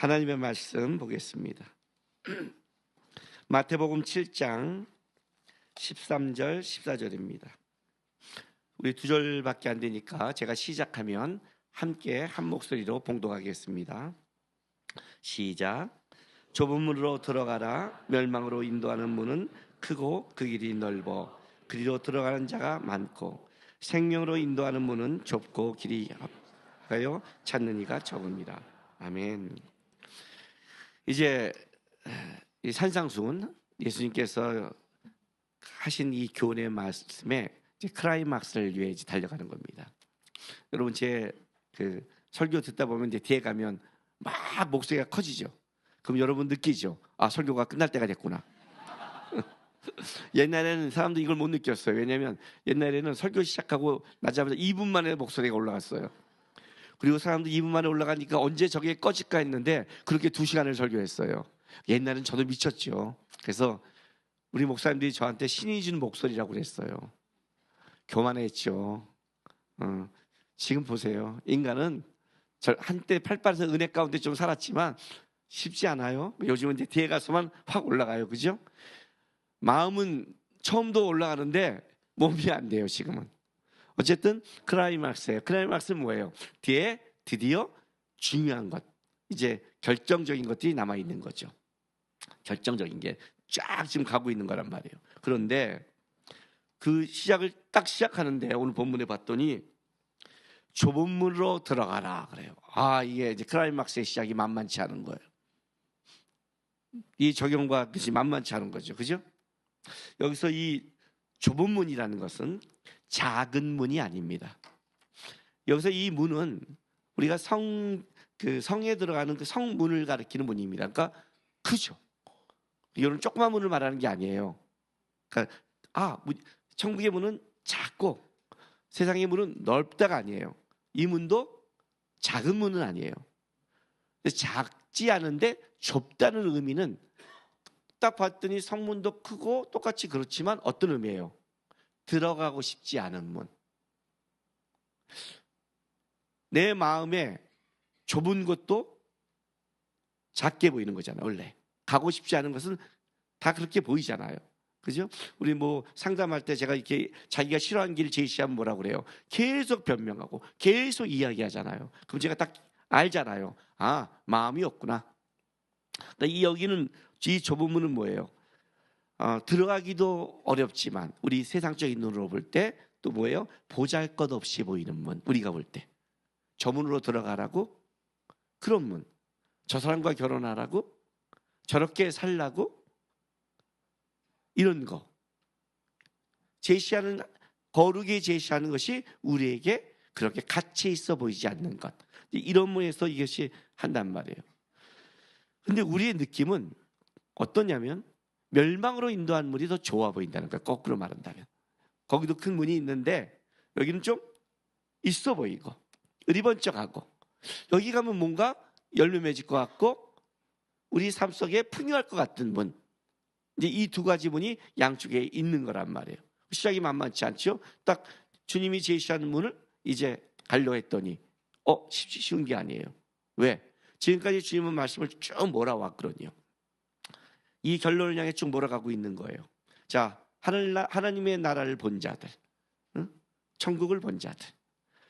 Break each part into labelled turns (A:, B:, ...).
A: 하나님의 말씀 보겠습니다. 마태복음 7장 13절 14절입니다. 우리 두 절밖에 안 되니까 제가 시작하면 함께 한 목소리로 봉독하겠습니다. 시작. 좁은 문으로 들어가라. 멸망으로 인도하는 문은 크고 그 길이 넓어 그리로 들어가는 자가 많고 생명으로 인도하는 문은 좁고 길이 좁아요 찾는 이가 적습니다. 아멘. 이제 이 산상수훈 예수님께서 하신 이 교훈의 말씀에 이제 클라이막스를 위해 이제 달려가는 겁니다. 여러분 제 그 설교 듣다 보면 이제 뒤에 가면 막 목소리가 커지죠. 그럼 여러분 느끼죠. 아, 설교가 끝날 때가 됐구나. 옛날에는 사람들이 이걸 못 느꼈어요. 왜냐하면 옛날에는 설교 시작하고 나자마자 2분 만에 목소리가 올라갔어요. 그리고 사람들이 2분 만에 올라가니까 언제 저게 꺼질까 했는데 그렇게 2시간을 설교했어요. 옛날엔 저도 미쳤죠. 그래서 우리 목사님들이 저한테 신이 준 목소리라고 그랬어요. 교만했죠. 지금 보세요. 인간은 한때 팔팔해서 은혜 가운데 좀 살았지만 쉽지 않아요. 요즘은 이제 뒤에 가서만 확 올라가요. 그죠? 마음은 처음도 올라가는데 몸이 안 돼요. 지금은. 어쨌든 클라이막스예요. 클라이막스는 뭐예요? 뒤에 드디어 중요한 것, 이제 결정적인 것들이 남아있는 거죠. 결정적인 게 쫙 지금 가고 있는 거란 말이에요. 그런데 그 시작을 딱 시작하는데 오늘 본문에 봤더니 좁은 문으로 들어가라 그래요. 아, 이게 이제 클라이막스의 시작이 만만치 않은 거예요. 이 적용과 그것이 만만치 않은 거죠. 그죠? 여기서 이 좁은 문이라는 것은 작은 문이 아닙니다. 여기서 이 문은 우리가 성에 들어가는 그 성문을 가리키는 문입니다. 그러니까 크죠. 이거는 조그만 문을 말하는 게 아니에요. 그러니까 천국의 문은 작고 세상의 문은 넓다가 아니에요. 이 문도 작은 문은 아니에요. 작지 않은데 좁다는 의미는 딱 봤더니 성문도 크고 똑같이 그렇지만 어떤 의미예요? 들어가고 싶지 않은 문. 내 마음에 좁은 것도 작게 보이는 거잖아요. 원래 가고 싶지 않은 것은 다 그렇게 보이잖아요. 그죠? 우리 뭐 상담할 때 제가 이렇게 자기가 싫어하는 길을 제시하면 뭐라고 그래요? 계속 변명하고 계속 이야기하잖아요. 그럼 제가 딱 알잖아요. 아, 마음이 없구나. 그러니까 여기는 이 좁은 문은 뭐예요? 들어가기도 어렵지만 우리 세상적인 눈으로 볼 때 또 뭐예요? 보잘것없이 보이는 문. 우리가 볼 때 저 문으로 들어가라고? 그런 문. 저 사람과 결혼하라고? 저렇게 살라고? 이런 거 제시하는, 거룩이 제시하는 것이 우리에게 그렇게 가치 있어 보이지 않는 것, 이런 문에서 이것이 한단 말이에요. 근데 우리의 느낌은 어떠냐면 멸망으로 인도한 문이 더 좋아 보인다는 거예요. 거꾸로 말한다면 거기도 큰 문이 있는데 여기는 좀 있어 보이고 으리번쩍하고, 여기 가면 뭔가 열매 맺을 것 같고 우리 삶 속에 풍요할 것 같은 문, 이제 이 두 가지 문이 양쪽에 있는 거란 말이에요. 시작이 만만치 않죠. 딱 주님이 제시하는 문을 이제 가려 했더니 쉬운 게 아니에요. 왜? 지금까지 주님은 말씀을 쭉 몰아왔거든요. 이 결론을 향해 쭉 몰아가고 있는 거예요. 자, 하나님의 나라를 본 자들, 천국을 본 자들,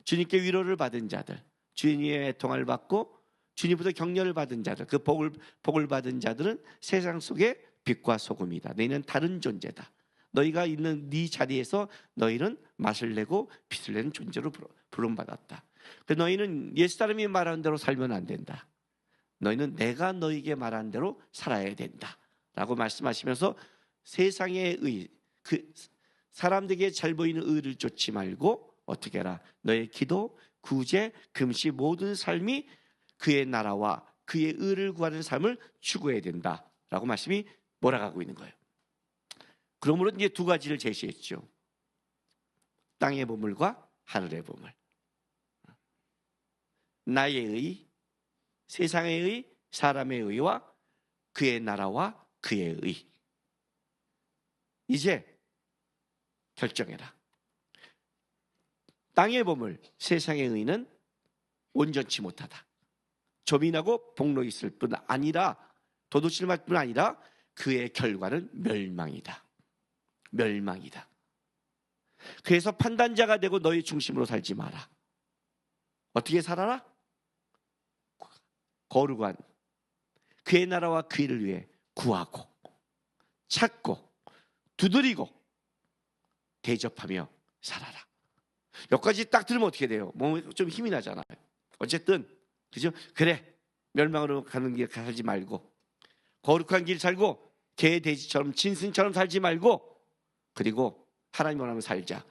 A: 주님께 위로를 받은 자들, 주님의 애통을 받고 주님부터 격려를 받은 자들, 그 복을 받은 자들은 세상 속에 빛과 소금이다. 너희는 다른 존재다. 너희가 있는 네 자리에서 너희는 맛을 내고 빛을 내는 존재로 부름받았다. 너희는 옛사람이 말하는 대로 살면 안 된다. 너희는 내가 너희에게 말한 대로 살아야 된다 라고 말씀하시면서 세상의 의, 그 사람들에게 잘 보이는 의를 쫓지 말고 어떻게 해라? 너의 기도, 구제, 금시 모든 삶이 그의 나라와 그의 의를 구하는 삶을 추구해야 된다라고 말씀이 몰아가고 있는 거예요. 그러므로 이제 두 가지를 제시했죠. 땅의 보물과 하늘의 보물. 나의 의, 세상의 의, 사람의 의와 그의 나라와 그의 의. 이제 결정해라. 땅의 보물, 세상의 의는 온전치 못하다. 조민하고 복로 있을 뿐 아니라 도둑질 맞을 뿐 아니라 그의 결과는 멸망이다. 멸망이다. 그래서 판단자가 되고 너희 중심으로 살지 마라. 어떻게 살아라? 거룩한 그의 나라와 그 일을 위해 구하고 찾고 두드리고 대접하며 살아라. 여기까지 딱 들으면 어떻게 돼요? 몸에 좀 힘이 나잖아요. 어쨌든 그죠? 그래, 멸망으로 가는 길 살지 말고 거룩한 길 살고 개 돼지처럼 짐승처럼 살지 말고 그리고 하나님 원하면 살자.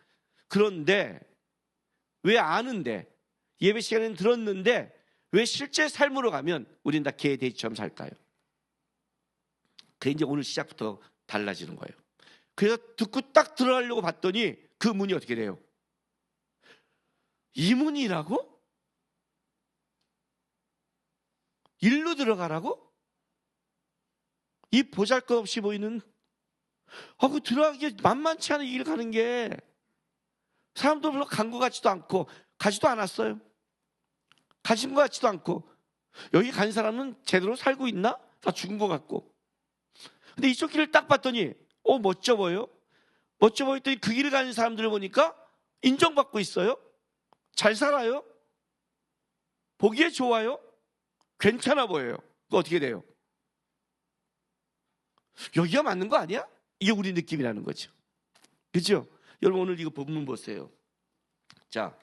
A: 그런데 왜 아는데 예배 시간에는 들었는데 왜 실제 삶으로 가면 우리는 다 개 돼지처럼 살까요? 그게 이제 오늘 시작부터 달라지는 거예요. 그래서 듣고 딱 들어가려고 봤더니 그 문이 어떻게 돼요? 이 문이라고? 일로 들어가라고? 이 보잘것없이 보이는 그 들어가기 만만치 않은 길 가는 게 사람도 별로 간 것 같지도 않고 가지도 않았어요. 가진 것 같지도 않고 여기 간 사람은 제대로 살고 있나? 다 죽은 것 같고. 근데 이쪽 길을 딱 봤더니 멋져 보여요. 멋져 보였더니 그 길을 가는 사람들을 보니까 인정받고 있어요. 잘 살아요. 보기에 좋아요. 괜찮아 보여요. 그거 어떻게 돼요? 여기가 맞는 거 아니야? 이게 우리 느낌이라는 거죠. 그렇죠? 여러분 오늘 이거 본문 보세요. 자,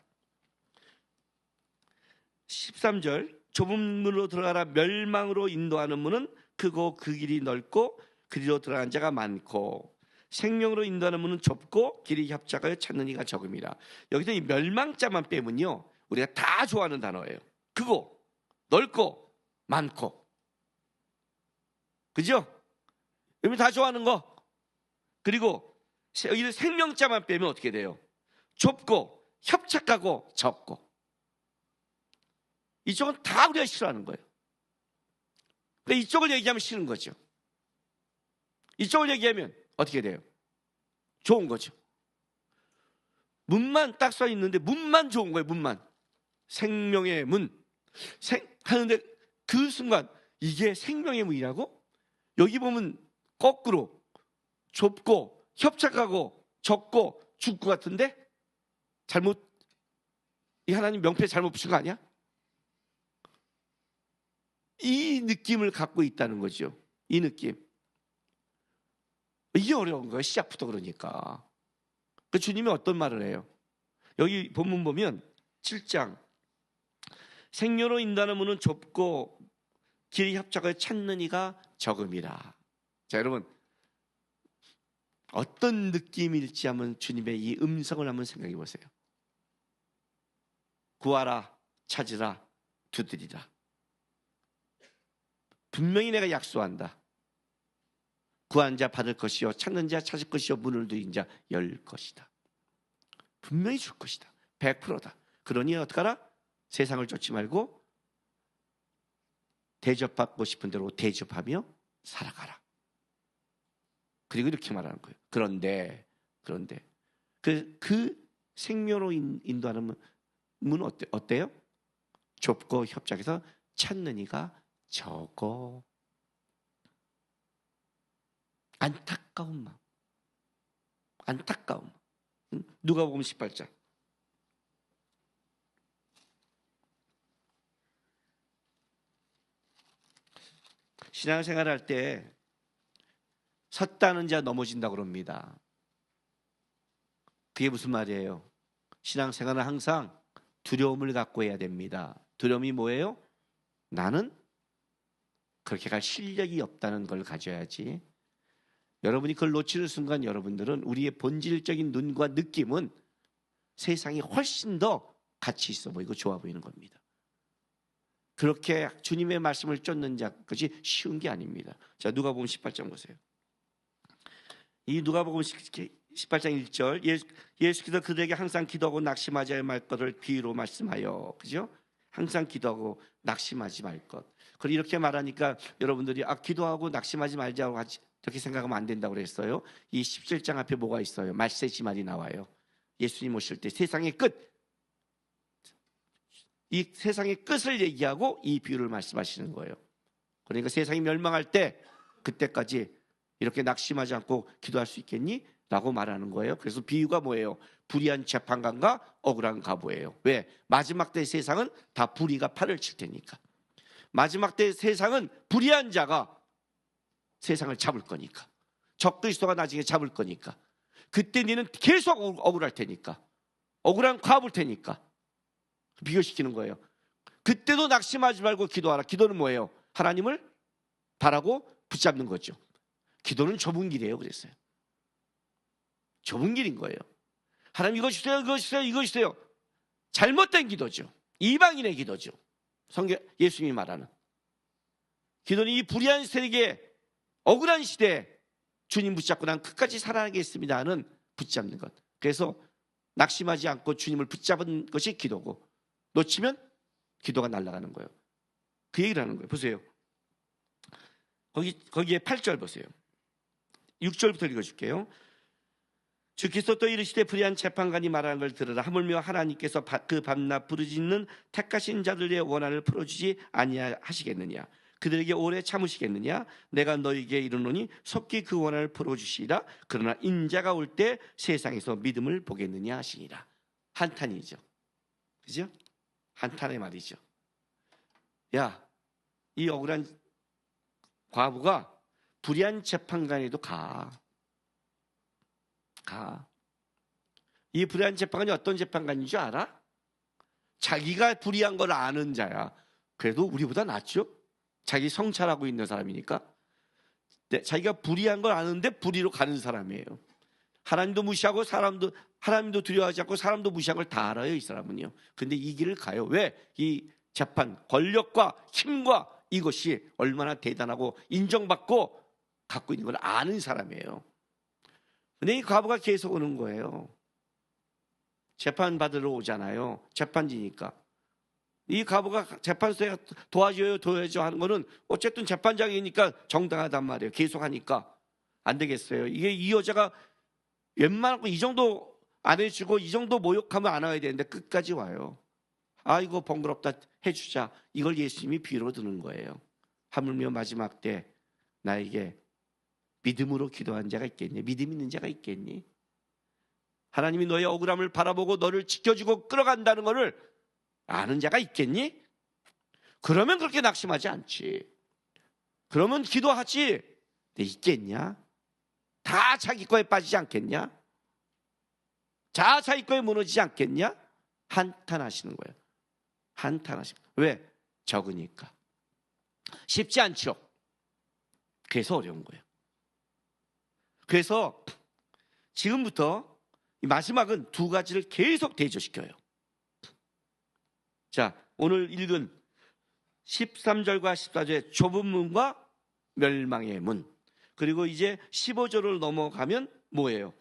A: 13절 좁은 문으로 들어가라. 멸망으로 인도하는 문은 크고 그 길이 넓고 그리로 들어가는 자가 많고 생명으로 인도하는 문은 좁고 길이 협착하여 찾는 이가 적음이라. 여기서 이 멸망자만 빼면요 우리가 다 좋아하는 단어예요. 크고 넓고 많고. 그죠? 여러분 다 좋아하는 거. 그리고 여기서 생명자만 빼면 어떻게 돼요? 좁고 협착하고 적고. 이쪽은 다 우리가 싫어하는 거예요. 그러니까 이쪽을 얘기하면 싫은 거죠. 이쪽을 얘기하면 어떻게 돼요? 좋은 거죠. 문만 딱 써 있는데 문만 좋은 거예요. 문만. 생명의 문. 하는데 그 순간 이게 생명의 문이라고? 여기 보면 거꾸로 좁고 협착하고 적고 죽고 같은데 잘못, 이 하나님 명패 잘못 붙인 거 아니야? 이 느낌을 갖고 있다는 거죠. 이 느낌. 이게 어려운 거예요. 시작부터. 그러니까 그 주님이 어떤 말을 해요? 여기 본문 보면 7장 생명으로 인도하는 문은 좁고 길이 협착을 찾는 이가 적음이라. 자, 여러분 어떤 느낌일지 한번 주님의 이 음성을 한번 생각해 보세요. 구하라, 찾으라, 두드리라. 분명히 내가 약속한다. 구하는 자 받을 것이요 찾는 자 찾을 것이요 문을 두인 자 열 것이다. 분명히 줄 것이다. 100%다. 그러니 어떡하라? 세상을 쫓지 말고 대접받고 싶은 대로 대접하며 살아가라. 그리고 이렇게 말하는 거예요. 그런데 그 생명으로 인도하는 문은 어때요? 좁고 협착해서 찾는 이가 적어. 안타까운 마음. 안타까움. 누가복음 18장. 신앙생활 할 때 섰다는 자 넘어진다고 그럽니다. 그게 무슨 말이에요? 신앙생활은 항상 두려움을 갖고 해야 됩니다. 두려움이 뭐예요? 나는 그렇게 갈 실력이 없다는 걸 가져야지. 여러분이 그걸 놓치는 순간 여러분들은 우리의 본질적인 눈과 느낌은 세상이 훨씬 더 가치 있어 보이고 좋아 보이는 겁니다. 그렇게 주님의 말씀을 쫓는 자 것이 쉬운 게 아닙니다. 자, 누가복음 18장 보세요. 이 누가복음 18장 1절 예수께서 그들에게 항상 기도하고 낙심하지 말 것을 비유로 말씀하여, 그죠? 항상 기도하고 낙심하지 말 것. 그리고 이렇게 말하니까 여러분들이 기도하고 낙심하지 말자고 이렇게 생각하면 안 된다고 그랬어요. 이 17장 앞에 뭐가 있어요? 말세지 말이 나와요. 예수님 오실 때 세상의 끝, 이 세상의 끝을 얘기하고 이 비유를 말씀하시는 거예요. 그러니까 세상이 멸망할 때 그때까지 이렇게 낙심하지 않고 기도할 수 있겠니? 라고 말하는 거예요. 그래서 비유가 뭐예요? 불의한 재판관과 억울한 과부예요. 왜? 마지막 때 세상은 다 불의가 판을 칠 테니까. 마지막 때 세상은 불의한 자가 세상을 잡을 거니까. 적그리스도가 나중에 잡을 거니까. 그때 너는 계속 억울할 테니까. 억울한 과부일 테니까. 비교시키는 거예요. 그때도 낙심하지 말고 기도하라. 기도는 뭐예요? 하나님을 바라고 붙잡는 거죠. 기도는 좁은 길이에요. 그랬어요. 좁은 길인 거예요. 하나님 이거 주세요, 이거 주세요, 이거 주세요. 잘못된 기도죠. 이방인의 기도죠. 성경 예수님이 말하는 기도는 이 불의한 세력의 억울한 시대에 주님 붙잡고 난 끝까지 살아가겠습니다는 붙잡는 것. 그래서 낙심하지 않고 주님을 붙잡은 것이 기도고, 놓치면 기도가 날아가는 거예요. 그 얘기를 하는 거예요. 보세요. 거기에 8절 보세요. 6절부터 읽어줄게요. 주께서 또 이르시되 불의한 재판관이 말하는 걸 들으라. 하물며 하나님께서 그 밤낮 부르짖는 택하신 자들의 원한을 풀어주지 아니하시겠느냐? 그들에게 오래 참으시겠느냐? 내가 너희에게 이르노니 속히 그 원한을 풀어주시리라. 그러나 인자가 올 때 세상에서 믿음을 보겠느냐 하시니라. 한탄이죠. 그죠? 한탄의 말이죠. 야, 이 억울한 과부가 불의한 재판관에도 가. 이 불의한 재판관이 어떤 재판관인 줄 알아? 자기가 불의한 걸 아는 자야. 그래도 우리보다 낫죠? 자기 성찰하고 있는 사람이니까. 자기가 불의한 걸 아는데 불의로 가는 사람이에요. 하나님도 무시하고 하나님도 두려워하지 않고 사람도 무시한 걸 다 알아요, 이 사람은요. 근데 이 길을 가요. 왜? 이 재판, 권력과 힘과 이것이 얼마나 대단하고 인정받고 갖고 있는 걸 아는 사람이에요. 근데 이 과부가 계속 오는 거예요. 재판 받으러 오잖아요. 재판지니까. 이 과부가 재판소에 도와줘요 하는 거는 어쨌든 재판장이니까 정당하단 말이에요. 계속 하니까 안 되겠어요. 이게 이 여자가 웬만하고 이 정도 안 해주고 이 정도 모욕하면 안 와야 되는데 끝까지 와요. 아이고 번거롭다 해주자. 이걸 예수님이 비유로 드는 거예요. 하물며 마지막 때 나에게 믿음으로 기도한 자가 있겠니? 믿음 있는 자가 있겠니? 하나님이 너의 억울함을 바라보고 너를 지켜주고 끌어간다는 것을 아는 자가 있겠니? 그러면 그렇게 낙심하지 않지. 그러면 기도하지. 근데 있겠냐? 다 자기 거에 빠지지 않겠냐? 다 자기 거에 무너지지 않겠냐? 한탄하시는 거예요. 한탄하시는 거예요. 왜? 적으니까. 쉽지 않죠. 그래서 어려운 거예요. 그래서 지금부터 마지막은 두 가지를 계속 대조시켜요. 자, 오늘 읽은 13절과 14절의 좁은 문과 멸망의 문, 그리고 이제 15절을 넘어가면 뭐예요?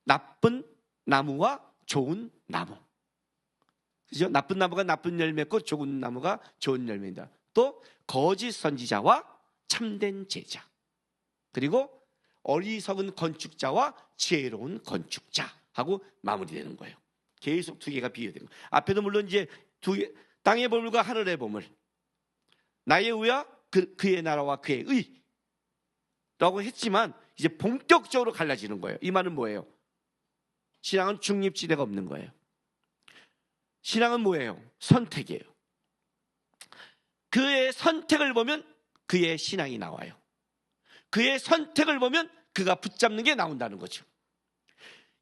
A: 나쁜 나무와 좋은 나무. 그죠? 나쁜 나무가 나쁜 열매 맺고 좋은 나무가 좋은 열매입니다. 또 거짓 선지자와 참된 제자, 그리고 어리석은 건축자와 지혜로운 건축자하고 마무리되는 거예요. 계속 두 개가 비교되는 거예요. 앞에도 물론 이제 두 개, 땅의 보물과 하늘의 보물, 나의 의와 그의 나라와 그의 의라고 했지만 이제 본격적으로 갈라지는 거예요. 이 말은 뭐예요? 신앙은 중립지대가 없는 거예요. 신앙은 뭐예요? 선택이에요. 그의 선택을 보면 그의 신앙이 나와요. 그의 선택을 보면 그가 붙잡는 게 나온다는 거죠.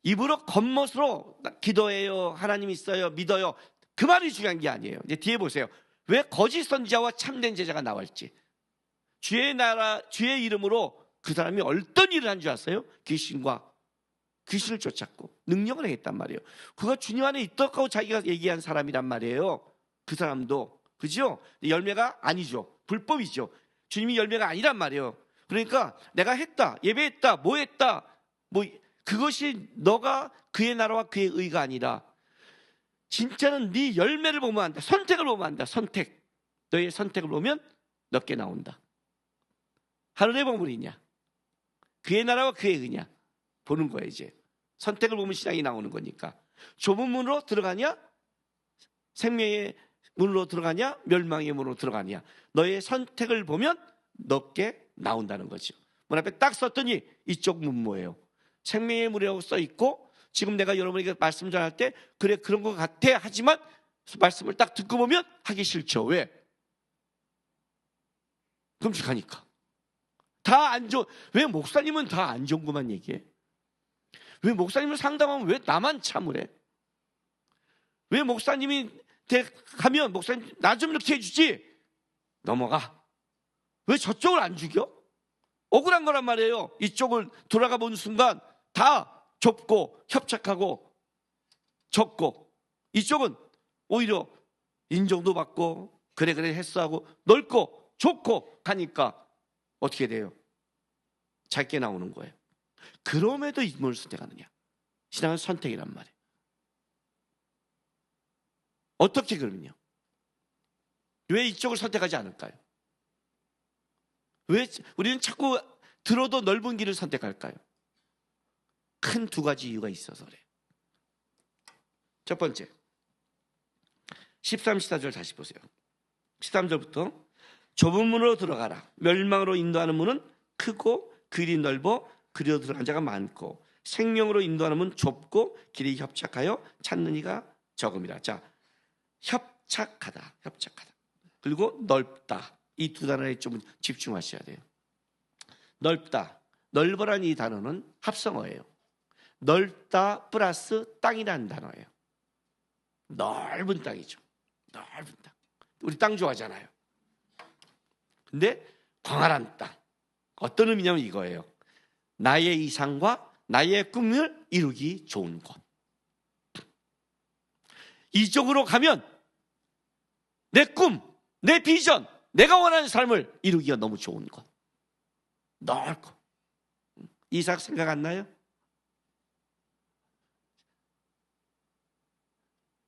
A: 입으로 겉멋으로 기도해요, 하나님 있어요, 믿어요, 그 말이 중요한 게 아니에요. 이제 뒤에 보세요. 왜 거짓 선지자와 참된 제자가 나올지. 주의 나라, 주의 이름으로 그 사람이 어떤 일을 한 줄 아세요? 귀신을 쫓았고 능력을 행했단 말이에요. 그가 주님 안에 있다고 자기가 얘기한 사람이란 말이에요. 그 사람도, 그죠? 열매가 아니죠. 불법이죠. 주님이 열매가 아니란 말이에요. 그러니까 내가 했다, 예배했다, 뭐 했다, 그것이 너가 그의 나라와 그의 의가 아니라 진짜는 네 열매를 보면 안다. 선택을 보면 안다. 선택. 너의 선택을 보면 넓게 나온다. 하늘의 보물이냐, 그의 나라와 그의 의냐 보는 거예요. 이제 선택을 보면 신앙이 나오는 거니까. 좁은 문으로 들어가냐, 생명의 문으로 들어가냐 멸망의 문으로 들어가냐, 너의 선택을 보면 너께 나온다는 거죠. 문 앞에 딱 썼더니 이쪽 문 뭐예요? 생명의 문이라고 써 있고, 지금 내가 여러분에게 말씀 전할 때 그래 그런 것 같아 하지만 말씀을 딱 듣고 보면 하기 싫죠. 왜? 끔찍하니까. 다 안 좋은, 왜 목사님은 다 안 좋은 것만 얘기해? 왜 목사님을 상담하면 왜 나만 참으래? 왜 목사님이 가면 목사님 나 좀 이렇게 해주지, 넘어가. 왜 저쪽을 안 죽여? 억울한 거란 말이에요. 이쪽을 돌아가 본 순간 다 좁고 협착하고 적고, 이쪽은 오히려 인정도 받고 그래 했어 하고 넓고 좁고 가니까 어떻게 돼요? 작게 나오는 거예요. 그럼에도 이 문을 선택하느냐? 신앙은 선택이란 말이에요. 어떻게 그러면요? 왜 이쪽을 선택하지 않을까요? 왜 우리는 자꾸 들어도 넓은 길을 선택할까요? 큰 두 가지 이유가 있어서 그래요. 첫 번째, 13, 14절 다시 보세요. 13절부터 좁은 문으로 들어가라. 멸망으로 인도하는 문은 크고 길이 넓어 그리로 들어간 자가 많고, 생명으로 인도하는 문은 좁고 길이 협착하여 찾는 이가 적음이라. 자, 협착하다. 그리고 넓다. 이 두 단어에 좀 집중하셔야 돼요. 넓다. 넓어란 이 단어는 합성어예요. 넓다 플러스 땅이라는 단어예요. 넓은 땅이죠. 넓은 땅. 우리 땅 좋아하잖아요. 근데 광활한 땅. 어떤 의미냐면 이거예요. 나의 이상과 나의 꿈을 이루기 좋은 곳. 이쪽으로 가면 내 꿈, 내 비전, 내가 원하는 삶을 이루기가 너무 좋은 곳. 넓고. 이삭 생각 안 나요?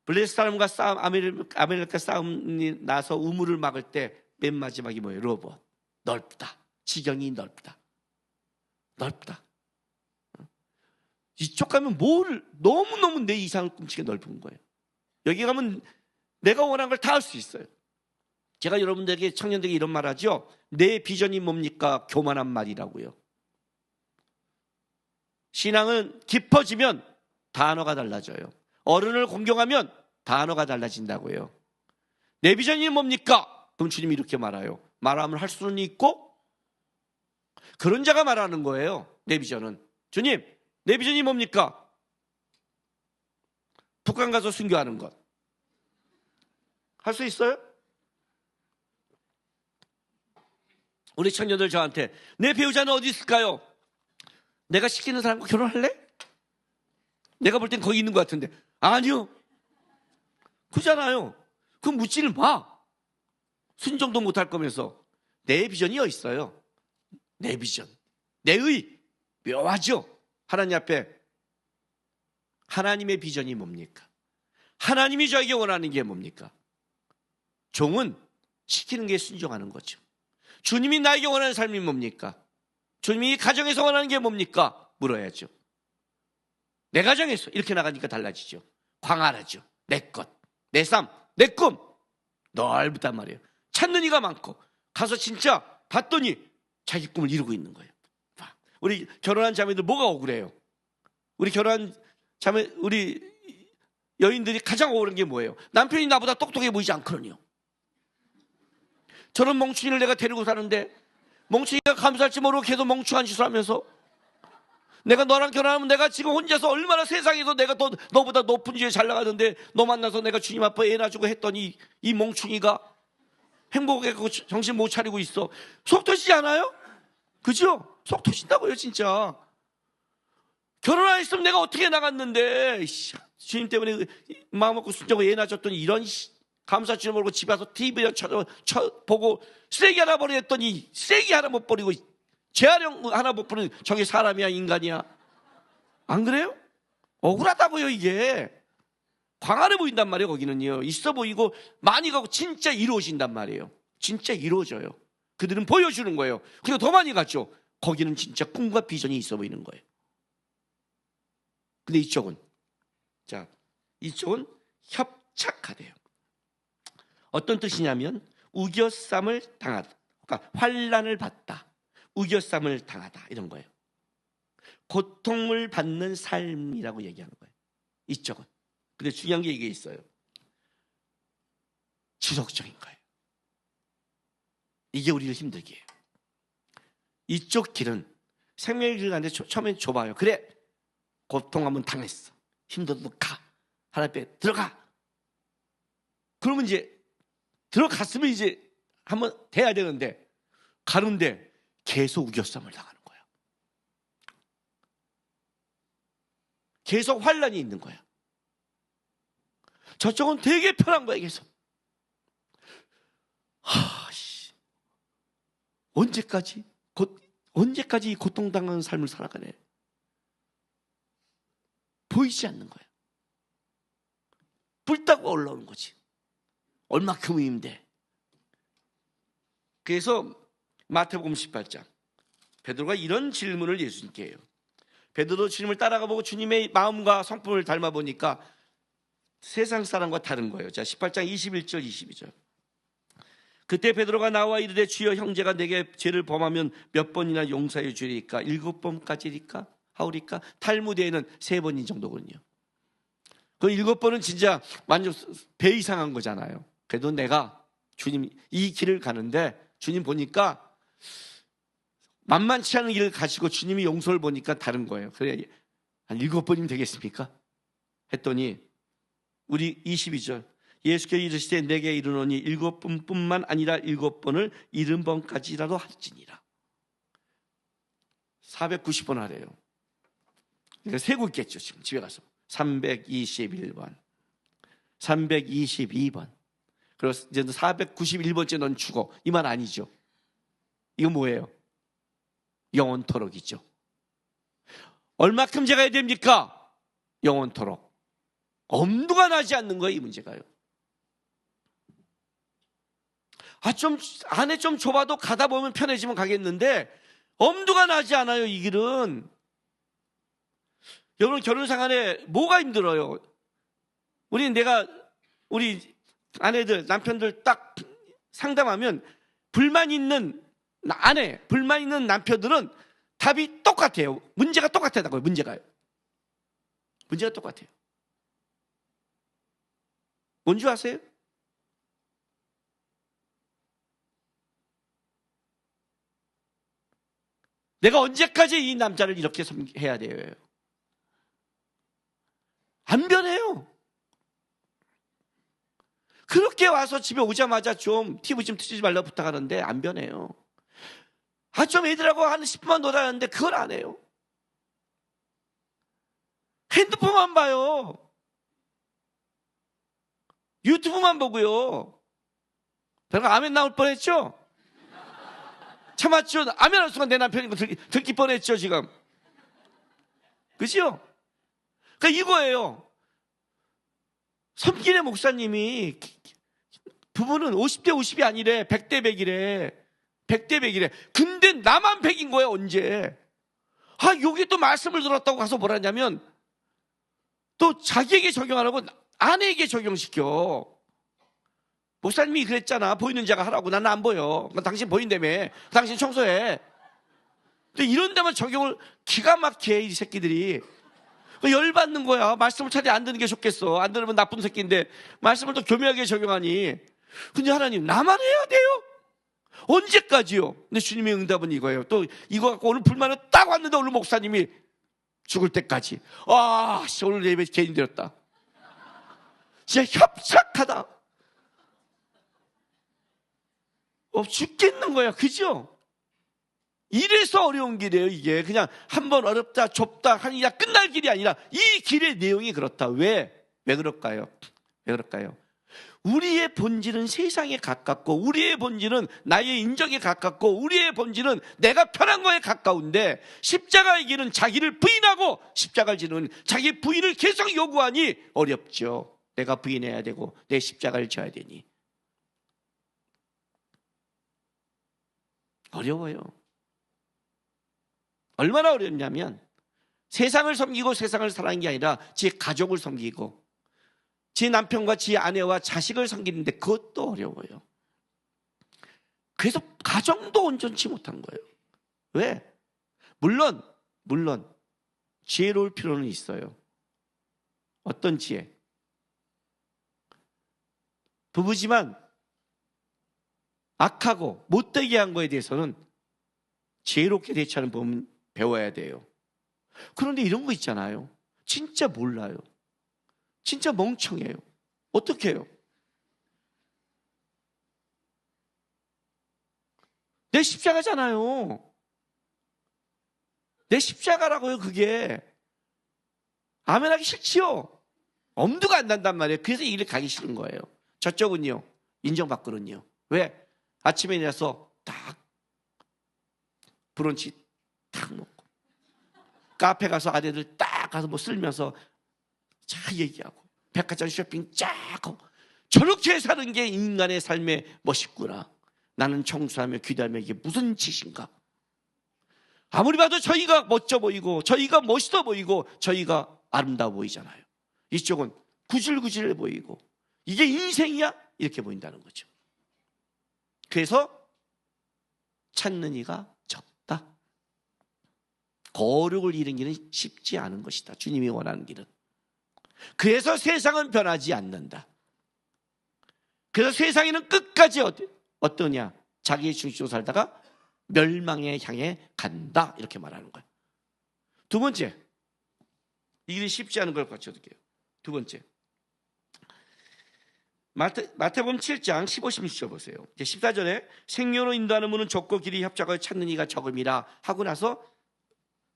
A: 블레셋 사람과 싸움, 아멜렉과 싸움이 나서 우물을 막을 때 맨 마지막이 뭐예요? 로봇. 넓다. 지경이 넓다. 이쪽 가면 너무너무 내 이상을 꿈치게 넓은 거예요. 여기 가면 내가 원하는 걸 다 할 수 있어요. 제가 여러분들에게, 청년들에게 이런 말 하죠. 내 비전이 뭡니까? 교만한 말이라고요. 신앙은 깊어지면 단어가 달라져요. 어른을 공경하면 단어가 달라진다고요. 내 비전이 뭡니까? 그럼 주님이 이렇게 말해요. 말하면 할 수는 있고, 그런 자가 말하는 거예요. 내 비전은. 주님, 내 비전이 뭡니까? 북한 가서 순교하는 것. 할 수 있어요? 우리 청년들 저한테 내 배우자는 어디 있을까요? 내가 시키는 사람과 결혼할래? 내가 볼 땐 거기 있는 것 같은데. 아니요. 그잖아요. 그럼 묻지는 마. 순종도 못할 거면서. 내 비전이 어디 있어요? 내 비전, 내의. 묘하죠. 하나님 앞에 하나님의 비전이 뭡니까? 하나님이 저에게 원하는 게 뭡니까? 종은 시키는 게 순종하는 거죠. 주님이 나에게 원하는 삶이 뭡니까? 주님이 가정에서 원하는 게 뭡니까? 물어야죠. 내 가정에서 이렇게 나가니까 달라지죠. 광활하죠. 내 것, 내 삶, 내 꿈 넓단 말이에요. 찾는 이가 많고, 가서 진짜 봤더니 자기 꿈을 이루고 있는 거예요. 우리 결혼한 자매들 뭐가 억울해요? 우리 결혼한 자매, 우리 여인들이 가장 억울한 게 뭐예요? 남편이 나보다 똑똑해 보이지 않거든요. 저런 멍충이를 내가 데리고 사는데 멍충이가 감사할지 모르고 계속 멍충한 짓을 하면서, 내가 너랑 결혼하면 내가 지금 혼자서 얼마나 세상에서 내가 더 너보다 높은 지에 잘 나가는데, 너 만나서 내가 주님 앞에 애 낳아주고 했더니 이 멍충이가 행복하게 정신 못 차리고 있어. 속 터지지 않아요? 그죠? 속 터진다고요 진짜. 결혼 안 했으면 내가 어떻게 나갔는데, 주님 때문에 마음 먹고 순종하고 애 낳아줬더니 이런 감사 주님 모르고 집에 와서 TV를 보고 쓰레기 하나 버렸더니 쓰레기 하나 못 버리고 재활용 하나 못 버리는 저게 사람이야 인간이야? 안 그래요? 억울하다고요. 이게 광활해 보인단 말이에요. 거기는요 있어 보이고 많이 가고 진짜 이루어진단 말이에요. 진짜 이루어져요. 그들은 보여주는 거예요. 그리고 더 많이 갔죠. 거기는 진짜 꿈과 비전이 있어 보이는 거예요. 근데 이쪽은, 자, 이쪽은 협착하대요. 어떤 뜻이냐면 우겨쌈을 당하다, 그러니까 환난을 받다, 우겨쌈을 당하다 이런 거예요. 고통을 받는 삶이라고 얘기하는 거예요, 이쪽은. 근데 중요한 게 이게 있어요. 지속적인 거예요. 이게 우리를 힘들게 해요. 이쪽 길은 생명의 길 가는데 처음엔 좁아요. 그래, 고통 한번 당했어, 힘들어도 가, 하나님 앞에 들어가. 그러면 이제 들어갔으면 이제 한번 돼야 되는데 가는데 계속 우겨쌈을 당하는 거야. 계속 환난이 있는 거야. 저쪽은 되게 편한 거야. 계속 언제까지 이 고통당하는 삶을 살아가네. 보이지 않는 거야. 불타고 올라오는 거지. 얼마큼 힘든데. 그래서 마태복음 18장 베드로가 이런 질문을 예수님께 해요. 베드로 주님을 따라가 보고 주님의 마음과 성품을 닮아 보니까 세상 사람과 다른 거예요. 자, 18장 21절 22절. 그때 베드로가 나와 이르되 주여, 형제가 내게 죄를 범하면 몇 번이나 용서해 주리까? 7번까지리까? 하오리까? 탈무드에는 3번인 정도거든요. 그 7번은 진짜 완전 배 이상한 거잖아요. 그래도 내가 주님 이 길을 가는데 주님 보니까 만만치 않은 길을 가시고 주님이 용서를 보니까 다른 거예요. 그래, 한 7번이면 되겠습니까? 했더니 우리 22절, 예수께서 이르시되 내게 이르노니 7번뿐만 아니라 7번을 70번까지라도 할지니라. 490번 하래요. 그러니까 세고 있겠죠. 지금 집에 가서 321번, 322번, 그리고 이제 491번째 넌 죽어, 이 말 아니죠. 이거 뭐예요? 영원토록이죠. 얼마큼 제가 해야 됩니까? 영원토록. 엄두가 나지 않는 거예요, 이 문제가요. 좀 안에 좀 좁아도 가다 보면 편해지면 가겠는데 엄두가 나지 않아요, 이 길은. 여러분, 결혼 생활에 뭐가 힘들어요? 우리 아내들, 남편들 딱 상담하면 불만 있는 남편들은 답이 똑같아요. 문제가 똑같다고요. 문제가 똑같아요. 뭔지 아세요? 내가 언제까지 이 남자를 이렇게 해야 돼요? 안 변해요. 그렇게 와서 집에 오자마자 좀 TV 좀 트지 말라고 부탁하는데 안 변해요. 좀 애들하고 한 10분만 놀아야하는데 그걸 안 해요. 핸드폰만 봐요. 유튜브만 보고요. 내가 아멘 나올 뻔했죠? 참았죠? 아멘 할 순간 내 남편이 들킬 뻔했죠, 지금. 그죠? 그러니까 이거예요. 섬기는 목사님이 부부는 50대 50이 아니래. 100대 100이래. 100대 100이래. 근데 나만 100인 거야, 언제? 여기 또 말씀을 들었다고 가서 뭐라 하냐면 또 자기에게 적용 안 하고 아내에게 적용시켜. 목사님이 그랬잖아. 보이는 자가 하라고. 나는 안 보여. 당신 보인다며. 당신 청소해. 근데 이런 데만 적용을 기가 막히게 해, 이 새끼들이. 열받는 거야. 말씀을 차라리 안 듣는 게 좋겠어. 안 들으면 나쁜 새끼인데 말씀을 또 교묘하게 적용하니. 근데 하나님, 나만 해야 돼요? 언제까지요? 근데 주님의 응답은 이거예요. 또 이거 갖고 오늘 불만을 딱 왔는데 오늘 목사님이 죽을 때까지 오늘 예배 괜히 드렸다. 진짜 협착하다. 죽겠는 거야. 그죠? 이래서 어려운 길이에요. 이게 그냥 한번 어렵다 좁다 하니까 끝날 길이 아니라 이 길의 내용이 그렇다. 왜 그럴까요? 우리의 본질은 세상에 가깝고, 우리의 본질은 나의 인정에 가깝고, 우리의 본질은 내가 편한 거에 가까운데, 십자가의 길은 자기를 부인하고 십자가를 지는 자기 부인을 계속 요구하니 어렵죠. 내가 부인해야 되고 내 십자가를 져야 되니 어려워요. 얼마나 어렵냐면 세상을 섬기고 세상을 사랑하는 게 아니라 제 가족을 섬기고 제 남편과 제 아내와 자식을 섬기는데 그것도 어려워요. 그래서 가정도 온전치 못한 거예요. 왜? 물론 지혜로울 필요는 있어요. 어떤 지혜? 부부지만 악하고 못되게 한 거에 대해서는 지혜롭게 대처하는 법은 배워야 돼요. 그런데 이런 거 있잖아요. 진짜 몰라요. 진짜 멍청해요. 어떻게 해요? 내 십자가잖아요. 내 십자가라고요, 그게. 아멘 하기 싫지요. 엄두가 안 난단 말이에요. 그래서 이 길을 가기 싫은 거예요. 저쪽은요, 인정받거든요. 왜? 아침에 일어나서 딱 브런치 딱 먹고 카페 가서 아내들 딱 가서 뭐 쓸면서 잘 얘기하고 백화점 쇼핑 쫙 하고 저렇게 사는 게 인간의 삶의 멋있구나. 나는 청소하며 기도하며 이게 무슨 짓인가. 아무리 봐도 저희가 멋져 보이고 저희가 멋있어 보이고 저희가 아름다워 보이잖아요. 이쪽은 구질구질해 보이고 이게 인생이야? 이렇게 보인다는 거죠. 그래서 찾는 이가 적다. 거룩을 이루는 길은 쉽지 않은 것이다. 주님이 원하는 길은. 그래서 세상은 변하지 않는다. 그래서 세상에는 끝까지 어떠냐? 자기의 중심으로 살다가 멸망에 향해 간다. 이렇게 말하는 거예요. 두 번째, 이 길이 쉽지 않은 걸 갖춰드릴게요. 두 번째, 마태복음 7장 15, 16절 보세요. 14절에 생명으로 인도하는 문은 좁고 길이 협착하여 찾는 이가 적음이라 하고 나서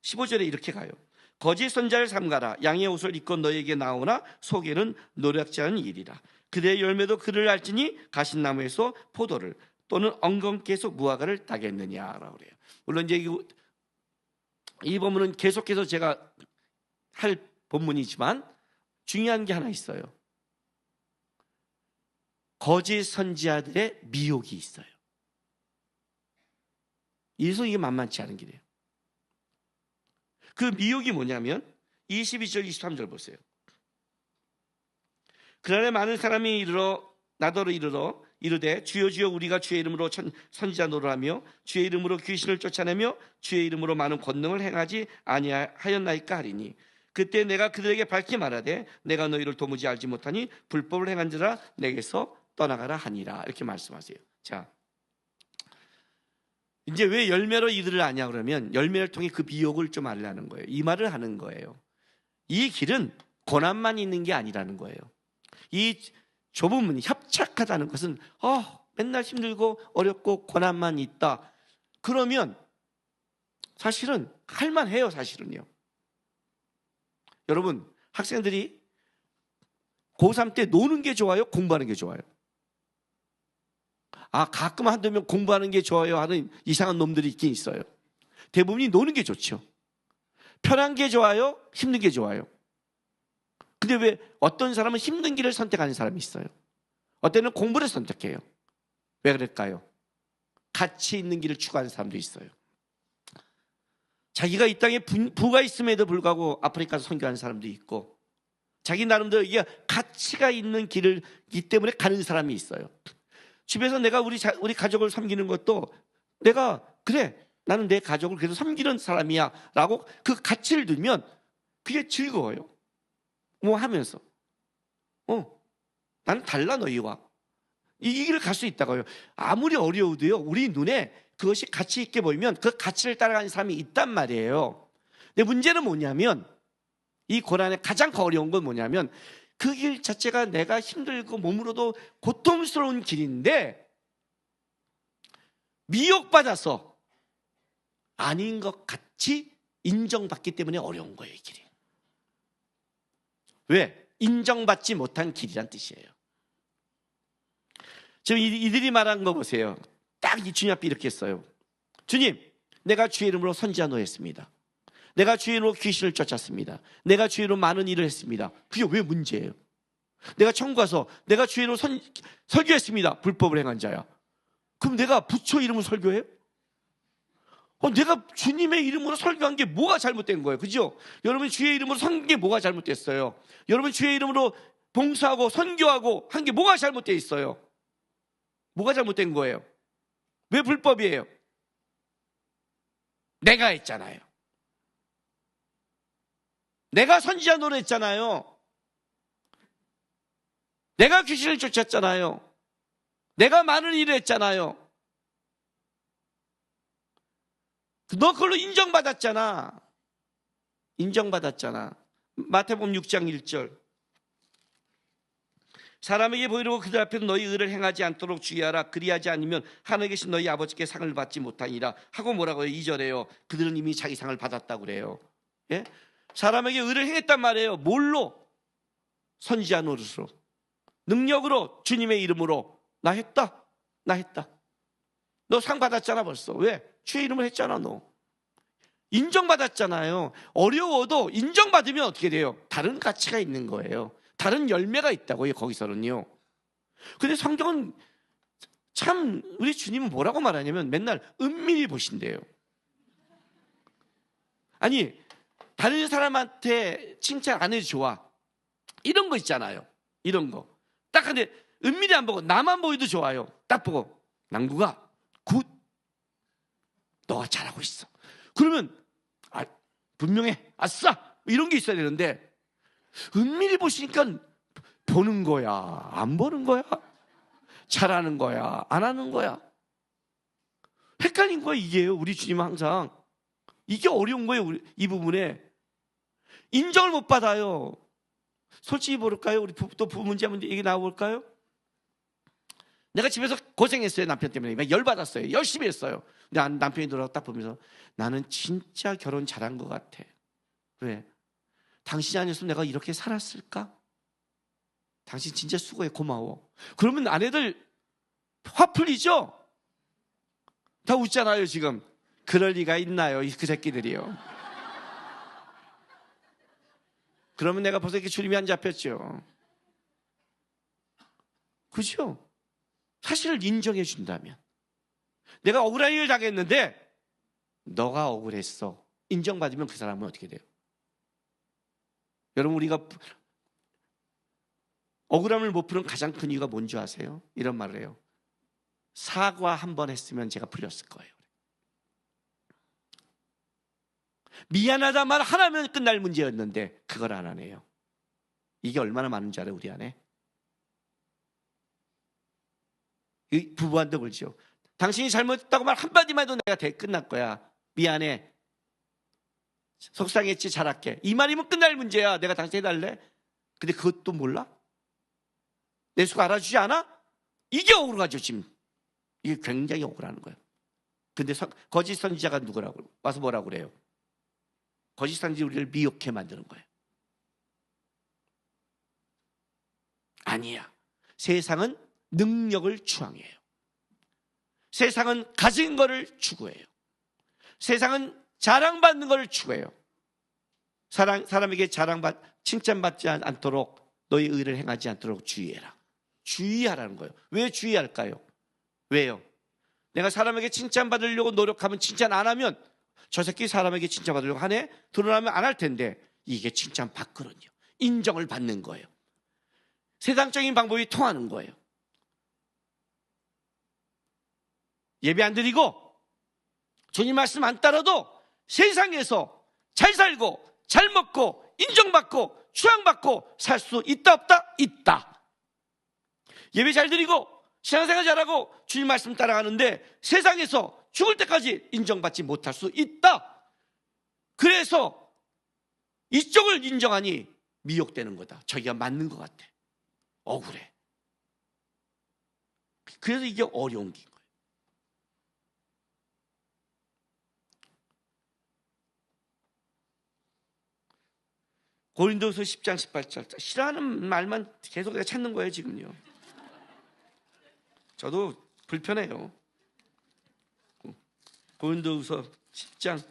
A: 15절에 이렇게 가요. 거짓 선자를 삼가라. 양의 옷을 입고 너에게 나오나 속에는 노랗지 않은 일이라. 그대의 열매도 그를 알지니 가신나무에서 포도를 또는 엉겅퀴에서 무화과를 따겠느냐라고 그래요. 물론 이제 이 본문은 계속해서 제가 할 본문이지만 중요한 게 하나 있어요. 거짓 선지자들의 미혹이 있어요. 이래서 이게 만만치 않은 길이에요. 그 미혹이 뭐냐면 22절 23절 보세요. 그날에 많은 사람이 나더러 이르러 이르되 주여 주여 우리가 주의 이름으로 선지자 노릇하며 주의 이름으로 귀신을 쫓아내며 주의 이름으로 많은 권능을 행하지 아니하였나이까 하리니 그때 내가 그들에게 밝히 말하되 내가 너희를 도무지 알지 못하니 불법을 행한 자라 내게서 떠나가라 하니라. 이렇게 말씀하세요. 자, 이제 왜 열매로 이들을 아냐 그러면 열매를 통해 그 미혹을 좀 알라는 거예요. 이 말을 하는 거예요. 이 길은 고난만 있는 게 아니라는 거예요. 이 좁은 문이 협착하다는 것은 맨날 힘들고 어렵고 고난만 있다. 그러면 사실은 할만해요. 사실은요. 여러분, 학생들이 고3 때 노는 게 좋아요? 공부하는 게 좋아요? 가끔 한두 명 공부하는 게 좋아요 하는 이상한 놈들이 있긴 있어요. 대부분이 노는 게 좋죠. 편한 게 좋아요? 힘든 게 좋아요? 근데 왜 어떤 사람은 힘든 길을 선택하는 사람이 있어요? 어때는 공부를 선택해요. 왜 그럴까요? 가치 있는 길을 추구하는 사람도 있어요. 자기가 이 땅에 부가 있음에도 불구하고 아프리카에서 선교하는 사람도 있고 자기 나름대로 이게 가치가 있는 길이기 때문에 가는 사람이 있어요. 집에서 내가 우리 가족을 섬기는 것도 나는 내 가족을 그래도 섬기는 사람이야 라고 그 가치를 들면 그게 즐거워요. 뭐 하면서 나는 달라 너희와 이 길을 갈 수 있다고요. 아무리 어려워도요 우리 눈에 그것이 가치 있게 보이면 그 가치를 따라가는 사람이 있단 말이에요. 근데 문제는 뭐냐면 이 고난의 가장 어려운 건 뭐냐면 그 길 자체가 내가 힘들고 몸으로도 고통스러운 길인데 미혹받아서 아닌 것 같이 인정받기 때문에 어려운 거예요. 이 길이. 왜? 인정받지 못한 길이란 뜻이에요. 지금 이들이 말한 거 보세요. 딱 이 주님 앞에 이렇게 했어요. 주님, 내가 주의 이름으로 선지자 노했습니다. 내가 주의 이름으로 귀신을 쫓았습니다. 내가 주의 이름으로 많은 일을 했습니다. 그게 왜 문제예요? 내가 천국 가서 내가 주의 이름으로 설교했습니다. 불법을 행한 자야. 그럼 내가 부처 이름으로 설교해요? 내가 주님의 이름으로 설교한 게 뭐가 잘못된 거예요? 그죠? 여러분 주의 이름으로 섬긴 게 뭐가 잘못됐어요? 여러분 주의 이름으로 봉사하고 선교하고 한 게 뭐가 잘못되어 있어요? 뭐가 잘못된 거예요? 왜 불법이에요? 내가 했잖아요. 내가 선지자 노릇했잖아요. 내가 귀신을 쫓았잖아요. 내가 많은 일을 했잖아요. 너 그걸로 인정받았잖아. 인정받았잖아. 마태복음 6장 1절. 사람에게 보이려고 그들 앞에서 너희 의를 행하지 않도록 주의하라. 그리하지 않으면 하늘에 계신 너희 아버지께 상을 받지 못하니라. 하고 뭐라고요? 2절에요. 그들은 이미 자기 상을 받았다고 그래요. 예? 사람에게 의를 행했단 말이에요. 뭘로? 선지자 노릇으로, 능력으로, 주님의 이름으로. 나 했다. 너 상 받았잖아 벌써. 왜? 주의 이름을 했잖아. 너 인정받았잖아요. 어려워도 인정받으면 어떻게 돼요? 다른 가치가 있는 거예요. 다른 열매가 있다고요. 거기서는요. 근데 성경은 참, 우리 주님은 뭐라고 말하냐면 맨날 은밀히 보신대요. 아니, 다른 사람한테 칭찬 안 해도 좋아, 이런 거 있잖아요. 이런 거 딱. 근데 은밀히 안 보고 나만 보여도 좋아요. 딱 보고, 남구가 굿, 너가 잘하고 있어. 그러면 분명해, 아싸, 이런 게 있어야 되는데 은밀히 보시니까 보는 거야, 안 보는 거야? 잘하는 거야, 안 하는 거야? 헷갈린 거야. 이게요. 우리 주님은 항상 이게 어려운 거예요. 이 부분에 인정을 못 받아요. 솔직히 모를까요? 우리 또 부부 문제 한번 얘기 나와볼까요? 내가 집에서 고생했어요. 남편 때문에 열받았어요. 열심히 했어요. 근데 남편이 돌아와 딱 보면서, 나는 진짜 결혼 잘한 것 같아. 왜? 당신이 아니었으면 내가 이렇게 살았을까? 당신 진짜 수고해, 고마워. 그러면 아내들 화 풀리죠? 다 웃잖아요 지금. 그럴 리가 있나요, 그 새끼들이요. 그러면 내가 벌써 이렇게 주님이 안 잡혔죠. 그죠? 사실을 인정해 준다면, 내가 억울한 일을 당했는데 너가 억울했어, 인정받으면 그 사람은 어떻게 돼요? 여러분, 우리가 억울함을 못 푸는 가장 큰 이유가 뭔지 아세요? 이런 말을 해요. 사과 한 번 했으면 제가 풀렸을 거예요. 미안하다 말 하나면 끝날 문제였는데 그걸 안 하네요. 이게 얼마나 많은지 알아요, 우리 안에? 부부한테 그러죠. 당신이 잘못했다고 말 한마디만 해도 내가 끝날 거야. 미안해, 속상했지, 잘할게. 이 말이면 끝날 문제야. 내가 당신 해달래? 근데 그것도 몰라? 내 속 알아주지 않아? 이게 억울하죠 지금. 이게 굉장히 억울한 거예요. 근데 거짓 선지자가 누구라고 와서 뭐라고 그래요? 거짓 선지자 우리를 미혹해 만드는 거예요. 아니야. 세상은 능력을 추앙해요. 세상은 가진 것을 추구해요. 세상은 자랑받는 것을 추구해요. 사람에게 칭찬받지 않도록 너희 의를 행하지 않도록 주의해라. 주의하라는 거예요. 왜 주의할까요? 왜요? 내가 사람에게 칭찬받으려고 노력하면, 칭찬 안 하면 저 새끼 사람에게 칭찬받으려고 하네? 드러나면 안 할 텐데, 이게 칭찬받거든요. 인정을 받는 거예요. 세상적인 방법이 통하는 거예요. 예배 안 드리고 주님 말씀 안 따라도 세상에서 잘 살고 잘 먹고 인정받고 추앙받고 살 수 있다 없다? 있다. 예배 잘 드리고 신앙생활 잘하고 주님 말씀 따라가는데 세상에서 죽을 때까지 인정받지 못할 수 있다. 그래서 이쪽을 인정하니 미혹되는 거다. 저기가 맞는 것 같아. 억울해. 그래서 이게 어려운 게 거예요. 고린도후서 10장 18절. 싫어하는 말만 계속 내가 찾는 거예요 지금요. 저도 불편해요. 고린도후서 10장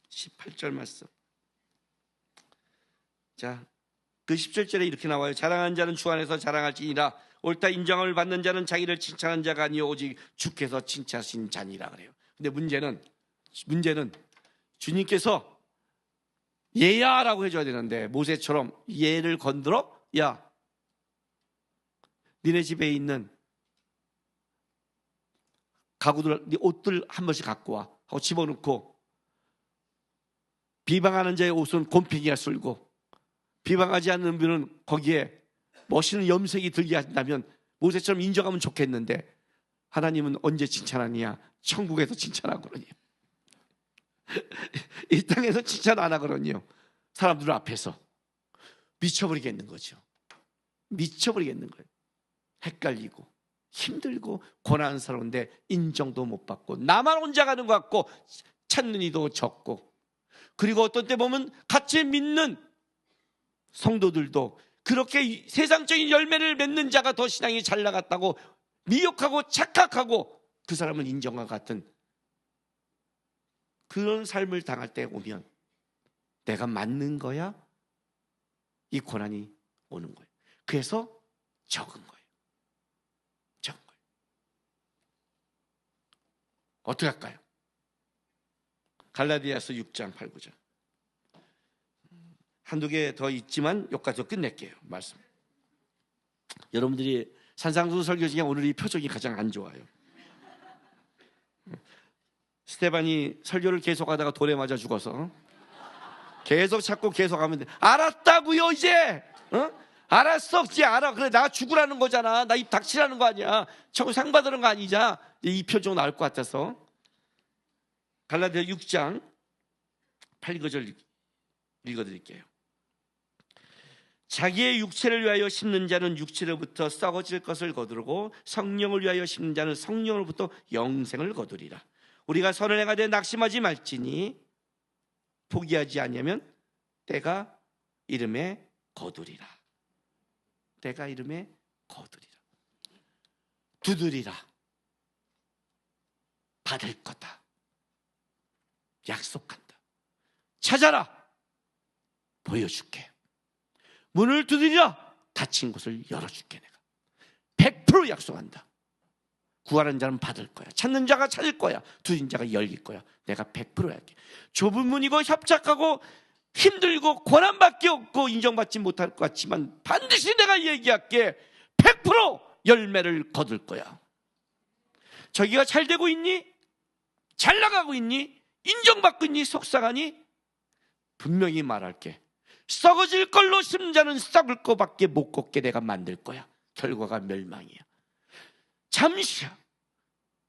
A: 18절 말씀. 자, 그 17절에 이렇게 나와요. 자랑한 자는 주 안에서 자랑할지니라. 옳다 인정을 받는 자는 자기를 칭찬한 자가 아니요 오직 주께서 칭찬하신 자니라 그래요. 근데 문제는 주님께서 얘야라고 해줘야 되는데 모세처럼 얘를 건드려, 야 니네 집에 있는 가구들, 네 옷들 한 번씩 갖고 와 하고 집어넣고, 비방하는 자의 옷은 곰팡이가 쓸고 비방하지 않는 분은 거기에 멋있는 염색이 들게 한다면 모세처럼 인정하면 좋겠는데, 하나님은 언제 칭찬하느냐? 천국에서 칭찬하거든요. 이 땅에서 칭찬 안 하거든요. 사람들 앞에서. 미쳐버리겠는 거죠. 미쳐버리겠는 거예요. 헷갈리고 힘들고 고난스러운데 인정도 못 받고, 나만 혼자 가는 것 같고 찾는 이도 적고, 그리고 어떤 때 보면 같이 믿는 성도들도 그렇게 세상적인 열매를 맺는 자가 더 신앙이 잘 나갔다고 미혹하고 착각하고 그 사람을 인정과 같은 그런 삶을 당할 때 오면, 내가 맞는 거야? 이 고난이 오는 거예요. 그래서 적은 거예요. 적은 거예요. 어떻게 할까요? 갈라디아서 6장 8, 9절. 한두 개 더 있지만 여기까지 끝낼게요. 말씀. 여러분들이 산상수 설교 중에 오늘 이 표정이 가장 안 좋아요. 스테반이 설교를 계속하다가 돌에 맞아 죽어서 계속 찾고 계속 하면 돼. 알았다고요 이제. 알았어, 이제 알아. 그래, 나 죽으라는 거잖아. 나 입 닥치라는 거 아니야. 저거 상 받으는 거 아니냐. 이 표정 나올 것 같아서 갈라디아 6장 8, 9절 읽어드릴게요. 자기의 육체를 위하여 심는 자는 육체로부터 썩어질 것을 거두고, 성령을 위하여 심는 자는 성령으로부터 영생을 거두리라. 우리가 선을 행하되 낙심하지 말지니 포기하지 아니하면 때가 이름에 거두리라. 때가 이름에 거두리라. 두드리라. 받을 거다. 약속한다. 찾아라. 보여줄게. 문을 두드리라. 닫힌 곳을 열어줄게. 내가 100% 약속한다. 구하는 자는 받을 거야. 찾는 자가 찾을 거야. 두드린 자가 열릴 거야. 내가 100% 할게. 좁은 문이고 협착하고 힘들고 고난밖에 없고 인정받지 못할 것 같지만 반드시 내가 얘기할게. 100% 열매를 거둘 거야. 저기가 잘 되고 있니? 잘 나가고 있니? 인정받고 있니? 속상하니? 분명히 말할게. 썩어질 걸로 심는 자는 썩을 거밖에 못 걷게 내가 만들 거야. 결과가 멸망이야. 잠시야.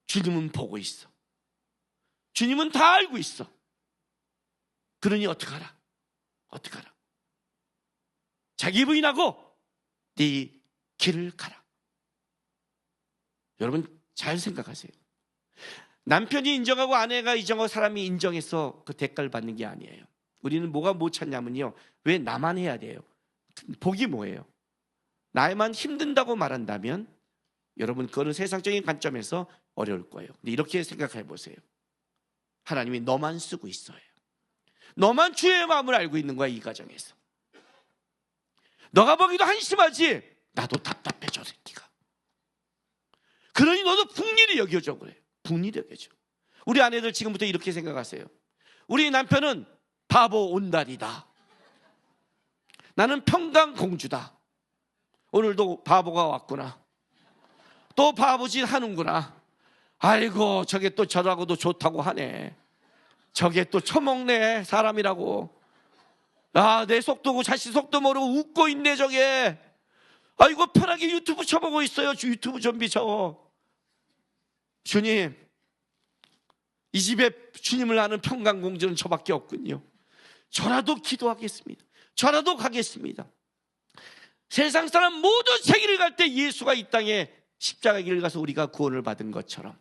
A: 주님은 보고 있어. 주님은 다 알고 있어. 그러니 어떡하라? 어떡하라? 자기 부인하고 네 길을 가라. 여러분 잘 생각하세요. 남편이 인정하고 아내가 인정하고 사람이 인정해서 그 대가를 받는 게 아니에요. 우리는 뭐가 못 찾냐면요, 왜 나만 해야 돼요? 복이 뭐예요? 나만 힘든다고 말한다면 여러분 그거는 세상적인 관점에서 어려울 거예요. 근데 이렇게 생각해 보세요. 하나님이 너만 쓰고 있어요. 너만 주의 마음을 알고 있는 거야. 이 가정에서 너가 보기도 한심하지, 나도 답답해 저 새끼가. 그러니 너도 북일이 여겨져. 그래, 북일이 여겨져. 우리 아내들 지금부터 이렇게 생각하세요. 우리 남편은 바보 온달이다. 나는 평강공주다. 오늘도 바보가 왔구나. 또 바보짓 하는구나. 아이고 저게 또 저라고도 좋다고 하네. 저게 또 처먹네 사람이라고. 아, 내 속도고 자식 속도 모르고 웃고 있네 저게. 아이고 편하게 유튜브 쳐보고 있어요. 유튜브 좀비 저거. 주님, 이 집에 주님을 아는 평강공주는 저밖에 없군요. 저라도 기도하겠습니다. 저라도 가겠습니다. 세상 사람 모두 세기를 갈 때 예수가 이 땅에 십자가 길을 가서 우리가 구원을 받은 것처럼,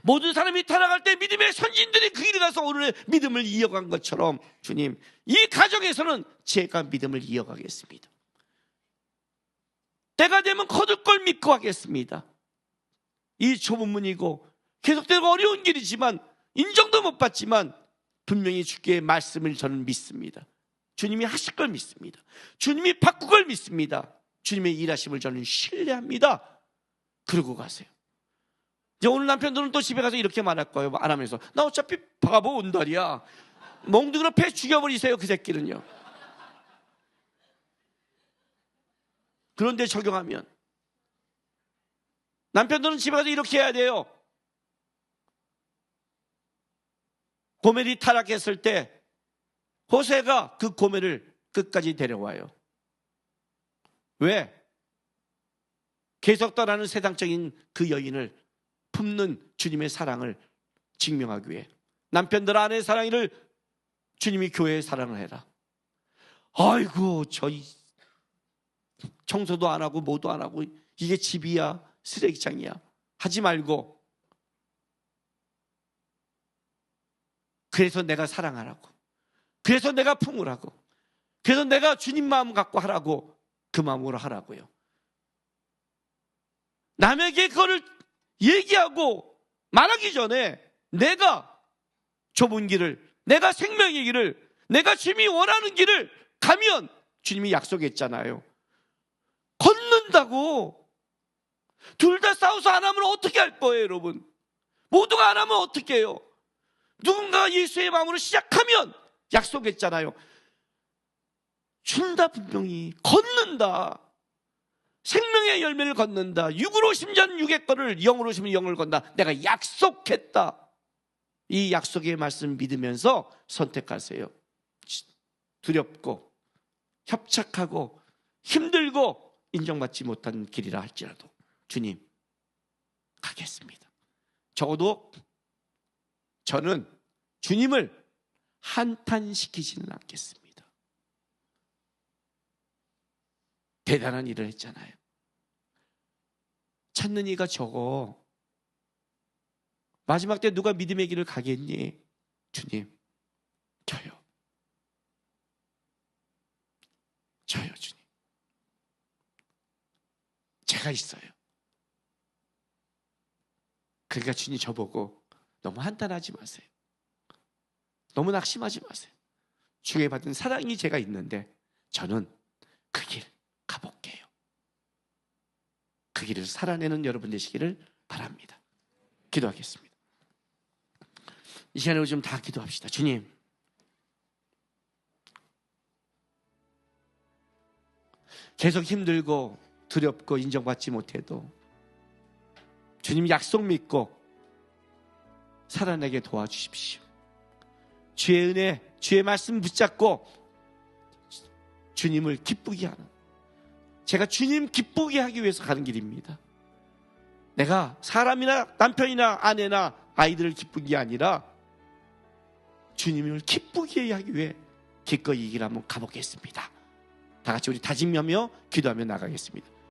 A: 모든 사람이 타락할 때 믿음의 선진들이 그 길을 가서 오늘의 믿음을 이어간 것처럼, 주님, 이 가정에서는 제가 믿음을 이어가겠습니다. 때가 되면 거둘 걸 믿고 하겠습니다. 이 좁은 문이고 계속되고 어려운 길이지만, 인정도 못 받지만 분명히 주께 말씀을 저는 믿습니다. 주님이 하실 걸 믿습니다. 주님이 바꿀 걸 믿습니다. 주님의 일하심을 저는 신뢰합니다. 그러고 가세요. 이제 오늘 남편들은 또 집에 가서 이렇게 말할 거예요. 안 하면서, 나 어차피 바보 온달이야. 몽둥이로 패 죽여버리세요 그 새끼는요. 그런데 적용하면 남편들은 집에 가서 이렇게 해야 돼요. 고멜이 타락했을 때 호세가 그 고멜을 끝까지 데려와요. 왜? 계속 떠나는 세상적인 그 여인을 품는 주님의 사랑을 증명하기 위해. 남편들 아내의 사랑을 주님이 교회의 사랑을 해라. 아이고, 저희 청소도 안 하고 뭐도 안 하고 이게 집이야 쓰레기장이야 하지 말고, 그래서 내가 사랑하라고, 그래서 내가 품으라고, 그래서 내가 주님 마음 갖고 하라고, 그 마음으로 하라고요. 남에게 그거를 얘기하고 말하기 전에 내가 좁은 길을, 내가 생명의 길을, 내가 주님이 원하는 길을 가면, 주님이 약속했잖아요. 걷는다고. 둘 다 싸워서 안 하면 어떻게 할 거예요, 여러분? 모두가 안 하면 어떻게 해요? 누군가 예수의 마음으로 시작하면 약속했잖아요. 준다, 분명히. 걷는다. 생명의 열매를 걷는다. 육으로 심전 육의 거를 영으로 심은 영을 건다. 내가 약속했다. 이 약속의 말씀 믿으면서 선택하세요. 두렵고 협착하고 힘들고 인정받지 못한 길이라 할지라도 주님 가겠습니다. 적어도 저는 주님을 한탄시키지는 않겠습니다. 대단한 일을 했잖아요. 찾는 이가 적어. 마지막 때 누가 믿음의 길을 가겠니? 주님, 저요. 저요, 주님. 제가 있어요. 그러니까 주님 저보고 너무 한탄하지 마세요. 너무 낙심하지 마세요. 주께 받은 사랑이 제가 있는데 저는 그 길 가볼게요. 그 길을 살아내는 여러분 되시기를 바랍니다. 기도하겠습니다. 이 시간에 좀 다 기도합시다. 주님, 계속 힘들고 두렵고 인정받지 못해도 주님 약속 믿고 살아내게 도와주십시오. 주의 은혜, 주의 말씀 붙잡고 주님을 기쁘게 하는, 제가 주님 기쁘게 하기 위해서 가는 길입니다. 내가 사람이나 남편이나 아내나 아이들을 기쁘게 게 아니라 주님을 기쁘게 하기 위해 기꺼이 이 길 한번 가보겠습니다. 다 같이 우리 다짐하며 기도하며 나가겠습니다.